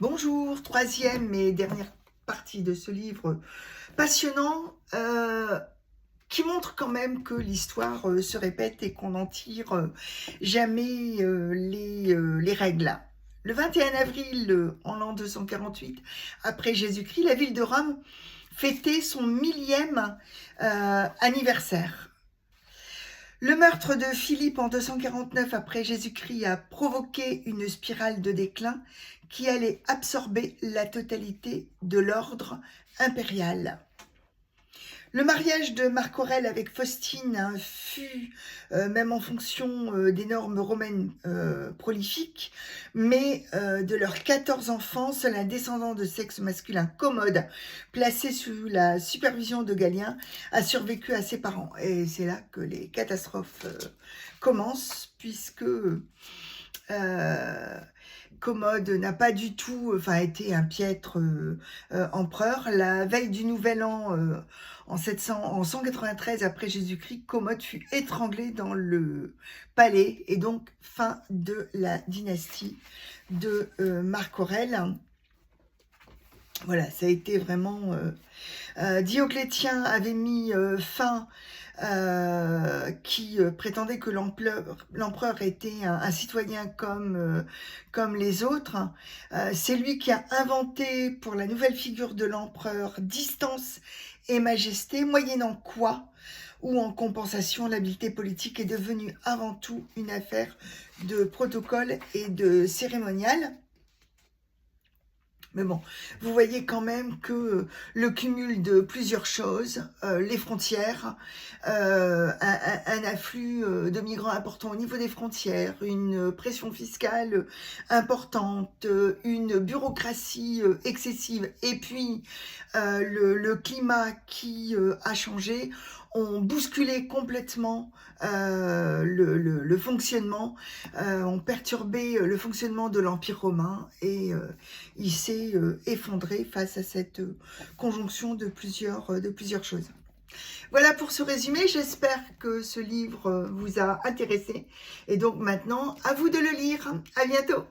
Bonjour, troisième et dernière partie de ce livre passionnant qui montre quand même que l'histoire se répète et qu'on n'en tire jamais les règles. Le 21 avril, en l'an 248 après Jésus-Christ, la ville de Rome fêtait son 1000e anniversaire. Le meurtre de Philippe en 249 après Jésus-Christ a provoqué une spirale de déclin qui allait absorber la totalité de l'ordre impérial. Le mariage de Marc Aurèle avec Faustine fut, même en fonction des normes romaines, prolifique, mais de leurs 14 enfants, seul un descendant de sexe masculin Commode, placé sous la supervision de Galien, a survécu à ses parents. Et c'est là que les catastrophes commencent, puisque Commode n'a pas du tout été un piètre empereur. La veille du Nouvel An, en 193 après Jésus-Christ, Commode fut étranglé dans le palais, et donc fin de la dynastie de Marc Aurèle. Voilà, ça a été vraiment... Dioclétien avait mis fin, qui prétendait que l'empereur était un citoyen comme les autres. C'est lui qui a inventé pour la nouvelle figure de l'empereur distance et majesté, moyennant quoi, ou en compensation, l'habileté politique est devenue avant tout une affaire de protocole et de cérémonial. Mais bon, vous voyez quand même que le cumul de plusieurs choses, les frontières, un afflux de migrants important au niveau des frontières, une pression fiscale importante, une bureaucratie excessive, et puis le climat qui a changé, ont bousculé complètement le fonctionnement, ont perturbé le fonctionnement de l'Empire romain, et il s'est effondré face à cette conjonction de plusieurs choses. Voilà pour ce résumé, j'espère que ce livre vous a intéressé, et donc maintenant, à vous de le lire. À bientôt.